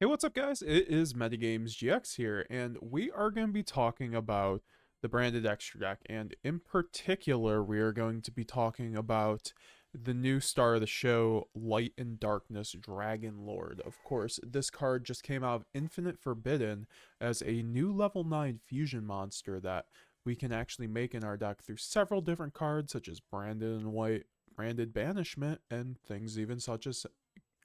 Hey, what's up, guys? It is Metagames GX here, and we are going to be talking about the branded extra deck, and in particular, we are going to be talking about the new star of the show, Light and Darkness Dragonlord. Of course, this card just came out of Infinite Forbidden as a new level 9 fusion monster that we can actually make in our deck through several different cards, such as Branded and White, Branded Banishment, and things even such as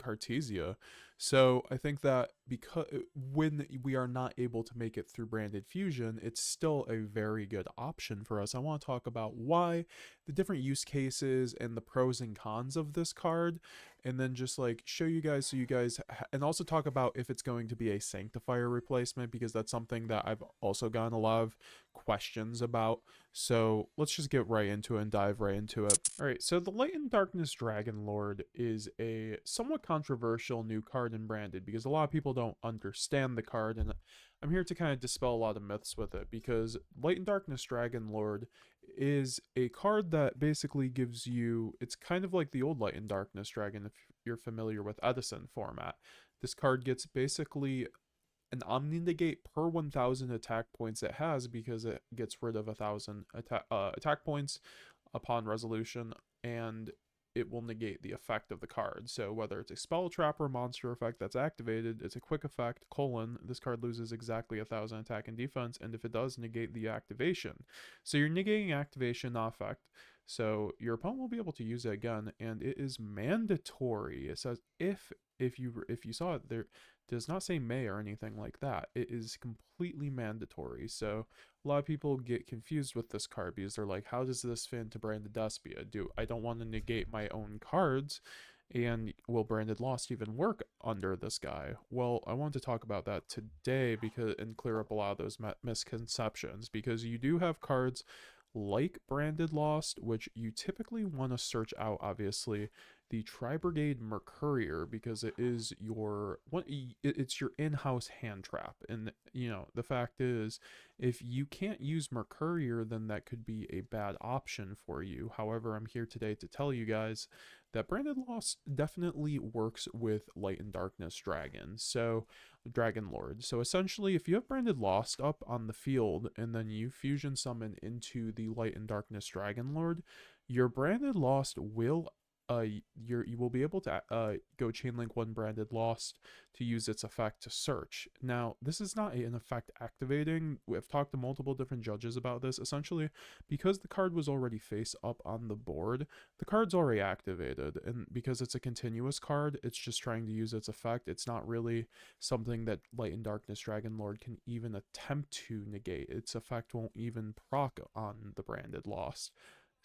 Cartesia. So I think that because when we are not able to make it through branded fusion, it's still a very good option for us. I want to talk about why, the different use cases, and the pros and cons of this card, and then just like show you guys so you guys and also talk about if it's going to be a Sanctifier replacement, because that's something that I've also gotten a lot of questions about. So let's just get right into it and dive right into it. All right, so the Light and Darkness Dragonlord is a somewhat controversial new card in Branded because a lot of people don't understand the card, and I'm here to kind of dispel a lot of myths with it, because Light and Darkness Dragonlord is a card that basically gives you, it's kind of like the old Light and Darkness Dragon if you're familiar with Edison format. This card gets basically an Omni negate per 1,000 attack points it has, because it gets rid of 1,000 attack points upon resolution, and it will negate the effect of the card. So whether it's a spell, trap, or monster effect that's activated, it's a quick effect, this card loses exactly 1,000 attack and defense, and if it does, negate the activation. So you're negating activation, not effect. So your opponent will be able to use it again, and it is mandatory. It says if you saw it, there does not say may or anything like that. It is completely mandatory. So a lot of people get confused with this card because they're like, how does this fit into Branded Despia? I don't want to negate my own cards, and will Branded Lost even work under this guy? Well, I want to talk about that today because and clear up a lot of those misconceptions, because you do have cards like Branded Lost, which you typically want to search out, obviously, the Tri-Brigade Mercourier, because it is it's your in-house hand trap. And the fact is, if you can't use Mercourier, then that could be a bad option for you. However, I'm here today to tell you guys that Branded Lost definitely works with Light and Darkness Dragonlord. So essentially, if you have Branded Lost up on the field and then you fusion summon into the Light and Darkness Dragonlord, your Branded Lost will you will be able to go chainlink one Branded Lost to use its effect to search. Now, this is not an effect activating. We've talked to multiple different judges about this. Essentially, because the card was already face up on the board, the card's already activated, and because it's a continuous card, it's just trying to use its effect. It's not really something that Light and Darkness Dragonlord can even attempt to negate. Its effect won't even proc on the Branded Lost.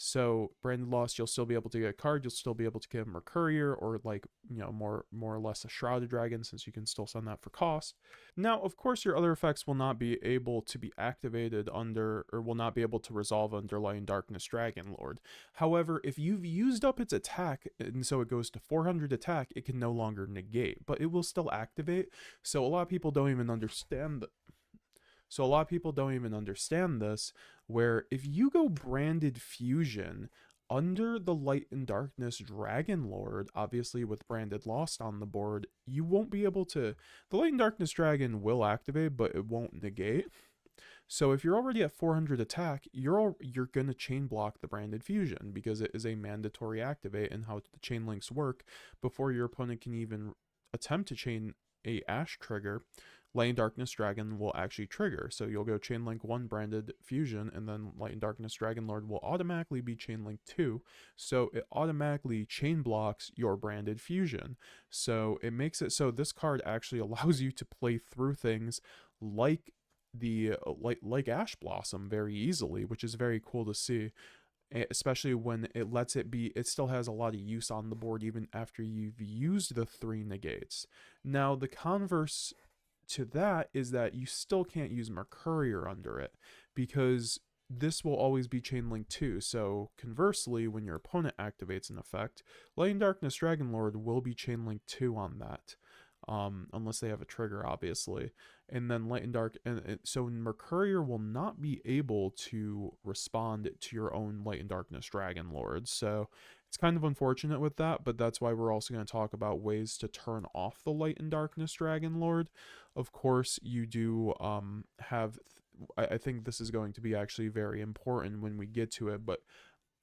So Branded Lost, you'll still be able to get a card. You'll still be able to give him a courier, or like more or less a shrouded dragon, since you can still send that for cost. Now, of course, your other effects will not be able to be activated under, or will not be able to resolve under Light and Darkness Dragonlord. However, if you've used up its attack, and so it goes to 400 attack, it can no longer negate, but it will still activate. So a lot of people don't even understand so a lot of people don't even understand this, where if you go Branded Fusion under the Light and Darkness Dragonlord, obviously with Branded Lost on the board, you won't be able to. The Light and Darkness Dragon will activate, but it won't negate. So if you're already at 400 attack, you're gonna chain block the Branded Fusion, because it is a mandatory activate in how the chain links work before your opponent can even attempt to chain a Ash trigger. Light and Darkness Dragon will actually trigger. So you'll go Chainlink 1 Branded Fusion, and then Light and Darkness Dragonlord will automatically be Chainlink 2. So it automatically chain blocks your Branded Fusion. So it makes it so this card actually allows you to play through things like like Ash Blossom very easily, which is very cool to see, especially when it lets it be. It still has a lot of use on the board even after you've used the 3 negates. Now, the converse to that is that you still can't use Mercourier under it, because this will always be Chainlink 2. So conversely, when your opponent activates an effect, Light and Darkness Dragonlord will be Chainlink 2 on that. unless they have a trigger, obviously. And then Light and Dark, so Mercurier will not be able to respond to your own Light and Darkness Dragonlord. So it's kind of unfortunate with that, but that's why we're also going to talk about ways to turn off the Light and Darkness Dragonlord. Of course, you do have. I think this is going to be actually very important when we get to it, but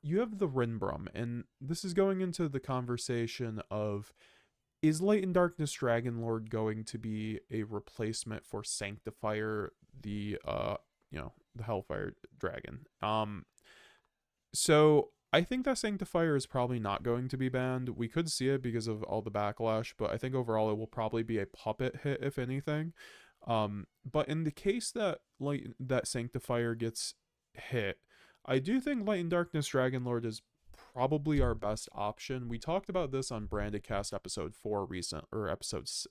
you have the Rinbrum, and this is going into the conversation of, is Light and Darkness Dragonlord going to be a replacement for Sanctifier, the the Hellfire Dragon? So I think that Sanctifier is probably not going to be banned. We could see it because of all the backlash, but I think overall it will probably be a puppet hit, if anything. But in the case that Sanctifier gets hit, I do think Light and Darkness Dragonlord is probably our best option. We talked about this on Branded Cast episode 4 episodes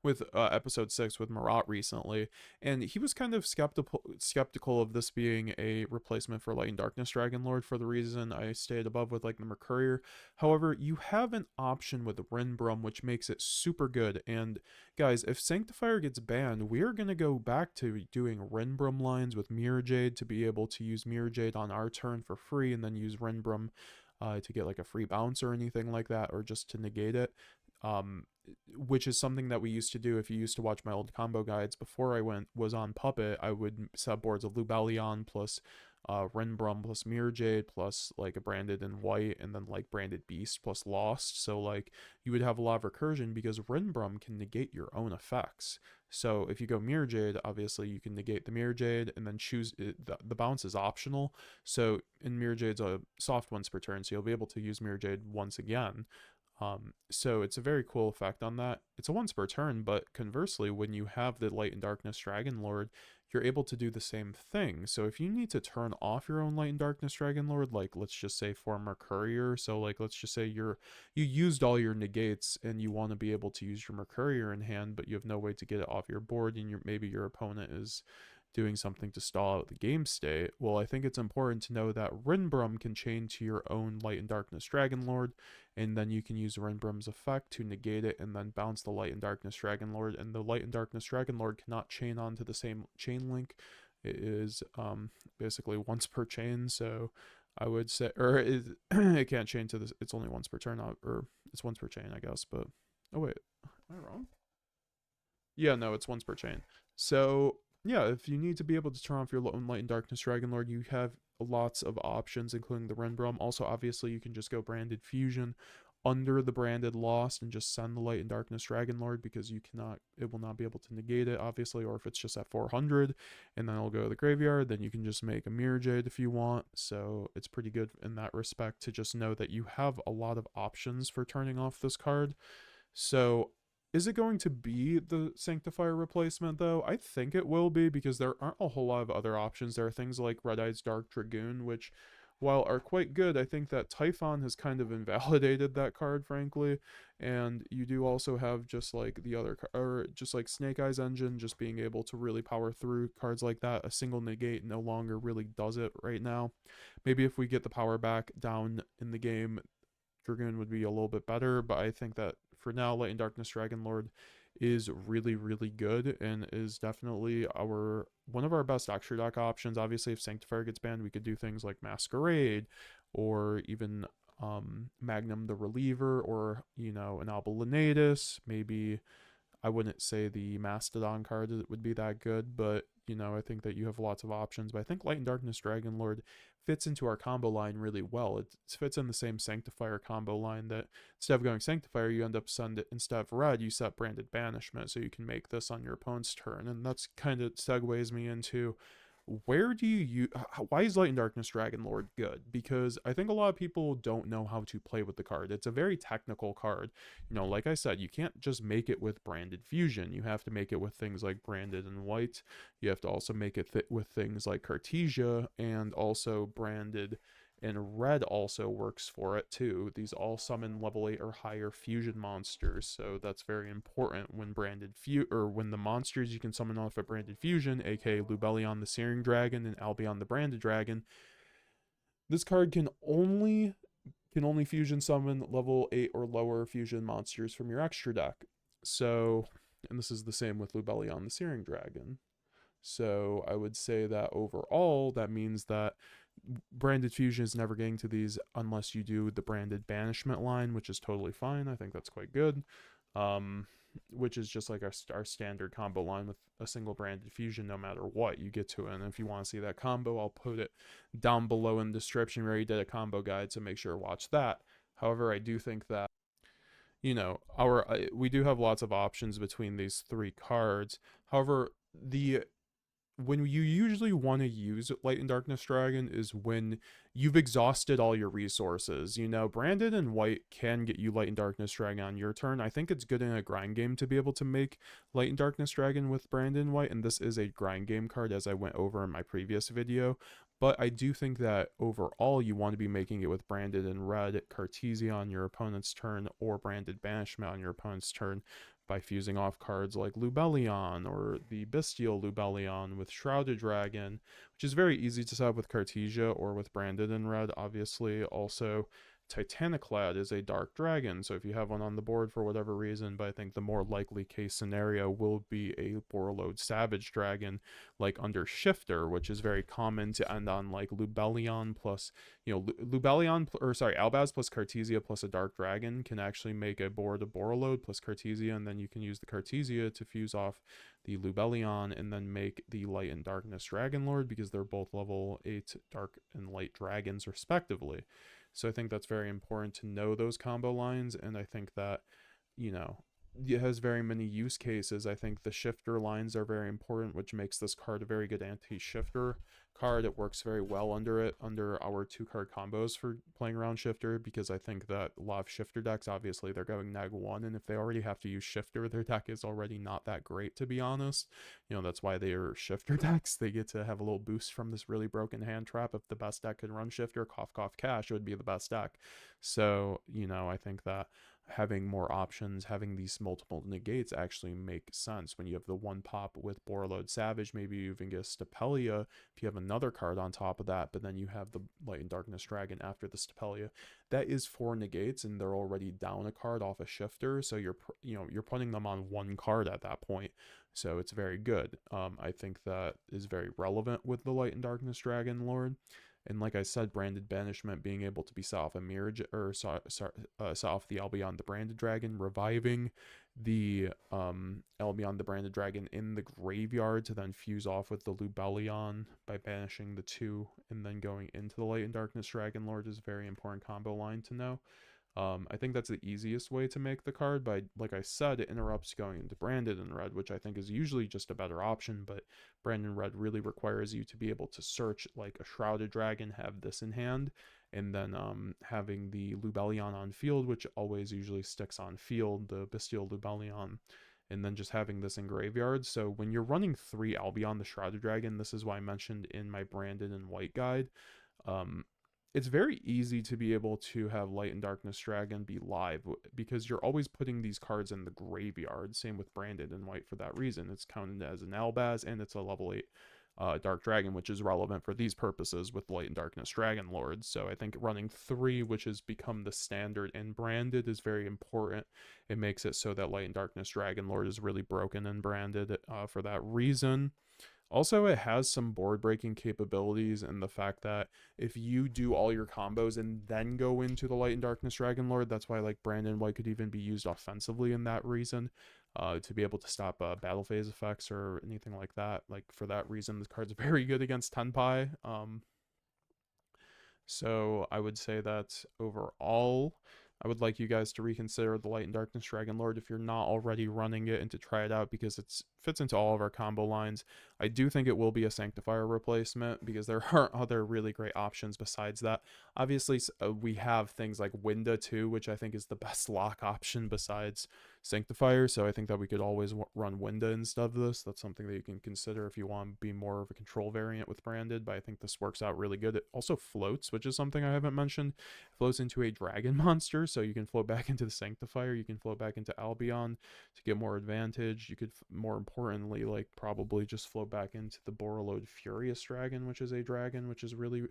with episode 6 with Marat recently, and he was kind of skeptical of this being a replacement for Light and Darkness Dragonlord for the reason I stated above with like the Mercurier. However, you have an option with Rinbrum, which makes it super good. And guys, if Sanctifier gets banned, we are going to go back to doing Rinbrum lines with Mirror Jade to be able to use Mirror Jade on our turn for free, and then use Rinbrum to get like a free bounce or anything like that, or just to negate it. Which is something that we used to do. If you used to watch my old combo guides before I was on Puppet, I would set boards of Lubellion plus Rinbrum plus Mirror Jade plus like a branded in white, and then like branded Beast plus Lost. So like you would have a lot of recursion because Rinbrum can negate your own effects. So if you go Mirror Jade, obviously you can negate the Mirror Jade and then choose it, the bounce is optional. So in Mirror Jade's a soft once per turn, so you'll be able to use Mirror Jade once again. So it's a very cool effect on that. It's a once per turn, but conversely, when you have the Light and Darkness Dragonlord, you're able to do the same thing. So if you need to turn off your own Light and Darkness Dragonlord, like let's just say for Mercurier, so like let's just say you used all your negates and you want to be able to use your Mercurier in hand, but you have no way to get it off your board, and maybe your opponent is doing something to stall out the game state. Well, I think it's important to know that Rinbrum can chain to your own Light and Darkness Dragonlord, and then you can use Rinbrum's effect to negate it and then bounce the Light and Darkness Dragonlord. And the Light and Darkness Dragonlord cannot chain onto the same chain link. It is basically once per chain, so I would say, or it can't chain to this. It's only once per turn, or it's once per chain, I guess. But oh wait, am I wrong? Yeah, no, it's once per chain. So yeah, if you need to be able to turn off your own Light and Darkness Dragonlord, you have lots of options, including the Rinbrum. Also, obviously, you can just go Branded Fusion under the branded Lost and just send the Light and Darkness Dragonlord, because it will not be able to negate it, obviously. Or if it's just at 400 and then it'll go to the graveyard, then you can just make a Mirror Jade if you want. So it's pretty good in that respect to just know that you have a lot of options for turning off this card. So is it going to be the Sanctifier replacement, though? I think it will be, because there aren't a whole lot of other options. There are things like Red Eye's Dark Dragoon, which, while are quite good, I think that Typhon has kind of invalidated that card, frankly. And you do also have just like the other, or just like Snake Eyes Engine, just being able to really power through cards like that. A single negate no longer really does it right now. Maybe if we get the power back down in the game, Dragoon would be a little bit better, but I think that for now, Light and Darkness Dragonlord is really, really good, and is definitely one of our best extra deck options. Obviously, if Sanctifier gets banned, we could do things like Masquerade, or even Magnum the Reliever, or an Albalinatus. Maybe I wouldn't say the Mastodon card would be that good, but I think that you have lots of options. But I think Light and Darkness Dragonlord fits into our combo line really well. It fits in the same Sanctifier combo line, that instead of going Sanctifier, you end up instead of red, you set Branded Banishment, so you can make this on your opponent's turn. And that's kind of segues me into, why is Light and Darkness Dragonlord good? Because I think a lot of people don't know how to play with the card. It's a very technical card. Like I said, you can't just make it with Branded Fusion. You have to make it with things like Branded and White. You have to also make it with things like Cartesia, and also Branded and Red also works for it too. These all summon level 8 or higher fusion monsters, so that's very important when when the monsters you can summon off a Branded Fusion, aka Lubellion the Searing Dragon and Albion the Branded Dragon. This card can only can only fusion summon level 8 or lower fusion monsters from your extra deck. So, and this is the same with Lubellion the Searing Dragon. So I would say that overall, that means that branded fusion is never getting to these unless you do the branded banishment line, which is totally fine. I think that's quite good. Um, which is just like our standard combo line with a single branded fusion, no matter what you get to it. And if you want to see that combo, I'll put it down below in the description where you did a combo guide, so make sure to watch that. However, I do think that our we do have lots of options between these three cards. However, the when you usually want to use Light and Darkness Dragon is when you've exhausted all your resources. Branded and White can get you Light and Darkness Dragon on your turn. I think it's good in a grind game to be able to make Light and Darkness Dragon with Branded and White, and this is a grind game card as I went over in my previous video. But I do think that overall you want to be making it with Branded and Red Cartesia on your opponent's turn or Branded Banishment on your opponent's turn by fusing off cards like Lubellion or the Bestial Lubellion with Shrouded Dragon, which is very easy to set up with Cartesia or with Branded in Red, obviously. Also, Titaniclad is a dark dragon, so if you have one on the board for whatever reason, but I think the more likely case scenario will be a Borreload Savage Dragon, like under Shifter, which is very common to end on like Lubellion plus, Albaz plus Cartesia plus a dark dragon can actually make a board of Borreload plus Cartesia, and then you can use the Cartesia to fuse off the Lubellion and then make the Light and Darkness Dragonlord, because they're both level 8 dark and light dragons respectively. So I think that's very important to know those combo lines, and I think that, it has very many use cases. I think the shifter lines are very important, which makes this card a very good anti-shifter card. It works very well under our 2-card combos for playing around shifter, because I think that a lot of shifter decks, obviously they're going neg1, and if they already have to use shifter, their deck is already not that great, to be honest. That's why they are shifter decks. They get to have a little boost from this really broken hand trap. If the best deck could run shifter, cough cough cash, it would be the best deck. So I think that having more options, having these multiple negates actually make sense. When you have the one pop with Borreload Savage, maybe you even get Stapelia if you have another card on top of that, but then you have the Light and Darkness Dragon after the Stapelia. That is 4 negates, and they're already down a card off a shifter, so you're putting them on one card at that point. So it's very good. I think that is very relevant with the Light and Darkness Dragonlord. And like I said, Branded Banishment being able to be set off a Mirage, or set off the Albion the Branded Dragon, reviving the Albion the Branded Dragon in the graveyard to then fuse off with the Lubellion by banishing the 2 and then going into the Light and Darkness Dragonlord is a very important combo line to know. I think that's the easiest way to make the card, but like I said, it interrupts going into Branded in Red, which I think is usually just a better option, but Branded Red really requires you to be able to search like a Shrouded Dragon, have this in hand, and then having the Lubellion on field, which always usually sticks on field, the Bestial Lubellion, and then just having this in graveyard. So when you're running 3 Albion the Shrouded Dragon, this is why I mentioned in my Branded and White guide, it's very easy to be able to have Light and Darkness Dragon be live, because you're always putting these cards in the graveyard. Same with Branded and White for that reason. It's counted as an Albaz, and it's a level 8 Dark Dragon, which is relevant for these purposes with Light and Darkness Dragonlord. So I think running 3, which has become the standard in Branded, is very important. It makes it so that Light and Darkness Dragonlord is really broken in Branded for that reason. Also, it has some board breaking capabilities, and the fact that if you do all your combos and then go into the Light and Darkness Dragonlord, that's why like Branded White could even be used offensively in that reason, to be able to stop battle phase effects or anything like that. Like for that reason, the card's very good against Tenpai. So I would say that overall, I would like you guys to reconsider the Light and Darkness Dragonlord if you're not already running it, and to try it out, because it fits into all of our combo lines. I do think it will be a Sanctifier replacement, because there are other really great options besides that. Obviously, we have things like Winda too, which I think is the best lock option besides Sanctifier, so I think that we could always run Winda instead of this. That's something that you can consider if you want to be more of a control variant with branded, but I think this works out really good. It also floats, which is something I haven't mentioned. It floats into a dragon monster, so you can float back into the Sanctifier, you can float back into Albion to get more advantage. You could, more importantly, like probably just float back into the Borreload Furious Dragon, which is a dragon, which is really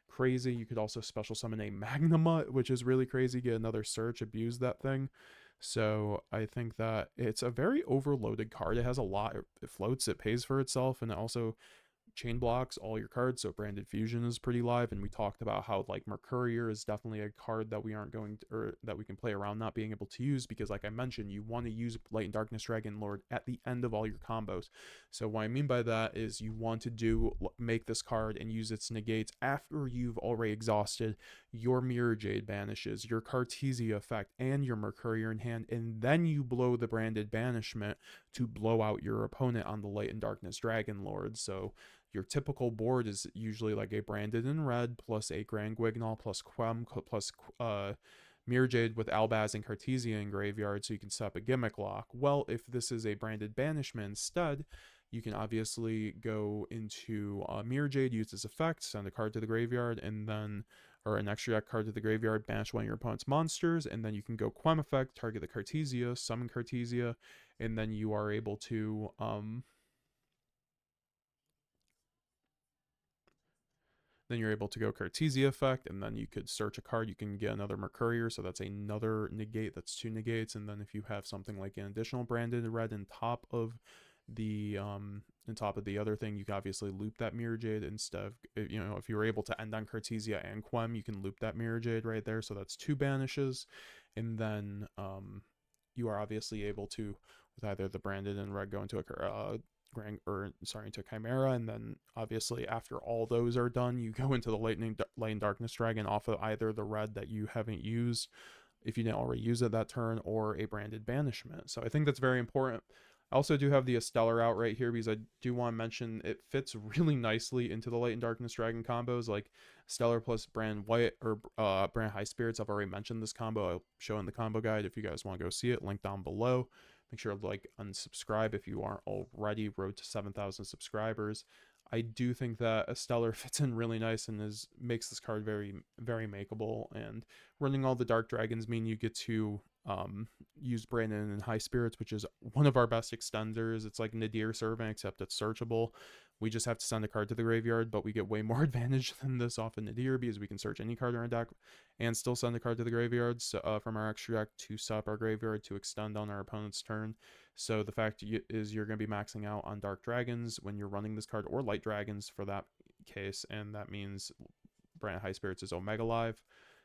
crazy. You could also special summon a Magnamut, which is really crazy. Get another search, abuse that thing. So I think that it's a very overloaded card. It has a lot. It floats, it pays for itself, and it also chain blocks all your cards, so branded fusion is pretty live. And we talked about how like Mercurier is definitely a card that we aren't going to, or that we can play around not being able to use, because like I mentioned, you want to use Light and Darkness Dragonlord at the end of all your combos. So what I mean by that is you want to make this card and use its negates after you've already exhausted your Mirror Jade banishes, your Cartesia effect, and your Mercurier in hand, and then you blow the branded banishment to blow out your opponent on the Light and Darkness Dragonlord. So your typical board is usually like a branded in red plus a Grand Guignol plus Quem plus Mirror Jade with Albaz and Cartesia in graveyard, so you can set up a gimmick lock. Well, if this is a branded banishment instead, you can obviously go into Mirror Jade, use this effect, send a card to the graveyard, and then, or an extra deck card to the graveyard, banish one of your opponent's monsters, and then you can go Quem effect, target the Cartesia, summon Cartesia, and then you are able to then you're able to go Cartesia effect, and then you could search a card. You can get another Mercurier, so that's another negate. That's 2 negates. And then if you have something like an additional branded red on top of the other thing, you can obviously loop that Mirror Jade instead of, you know, if you were able to end on Cartesia and Quem, you can loop that Mirror Jade right there. So that's 2 banishes. And then you are obviously able to, with either the branded and red, go into a into Chimera, and then obviously after all those are done, you go into the Light and Darkness Dragon off of either the red that you haven't used, if you didn't already use it that turn, or a branded banishment. So I think that's very important. I also do have the Stellar out right here because I do want to mention it fits really nicely into the Light and Darkness Dragon combos, like Stellar plus Brand White or Brand High Spirits. I've already mentioned this combo. I'll show in the combo guide if you guys want to go see it. Link down below. Make sure to like, unsubscribe if you aren't already. Road to 7,000 subscribers. I do think that a Stellar fits in really nice and makes this card very, very makeable. And running all the Dark Dragons mean you get to use Brandon and High Spirits, which is one of our best extenders. It's like Nadir Servant, except it's searchable. We just have to send a card to the graveyard, but we get way more advantage than this off of Nadir because we can search any card in our deck and still send a card to the graveyard from our extra deck to set up our graveyard to extend on our opponent's turn. So the fact is you're going to be maxing out on Dark Dragons when you're running this card, or Light Dragons for that case, and that means Brand High Spirits is Omega Live.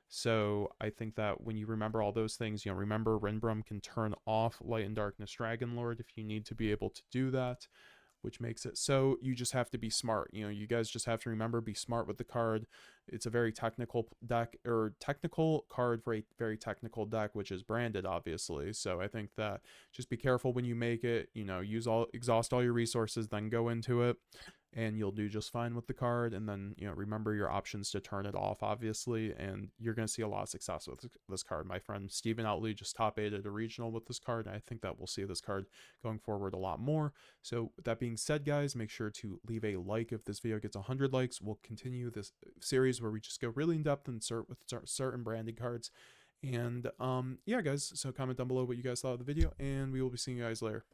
So I think that when you remember all those things, you know, remember Rinbrum can turn off Light and Darkness Dragonlord if you need to be able to do that, which makes it so you just have to be smart. You know, you guys just have to remember, be smart with the card. It's a very technical deck, or technical card for a very technical deck, which is branded, obviously. So I think that just be careful when you make it, you know, exhaust all your resources, then go into it, and you'll do just fine with the card. And then, you know, remember your options to turn it off, obviously, and you're going to see a lot of success with this card. My friend Steven Outley just top 8'd a regional with this card, and I think that we'll see this card going forward a lot more. So with that being said, guys, make sure to leave a like if this video gets 100 likes. We'll continue this series where we just go really in depth and with certain branded cards. And yeah, guys, so comment down below what you guys thought of the video, and we will be seeing you guys later.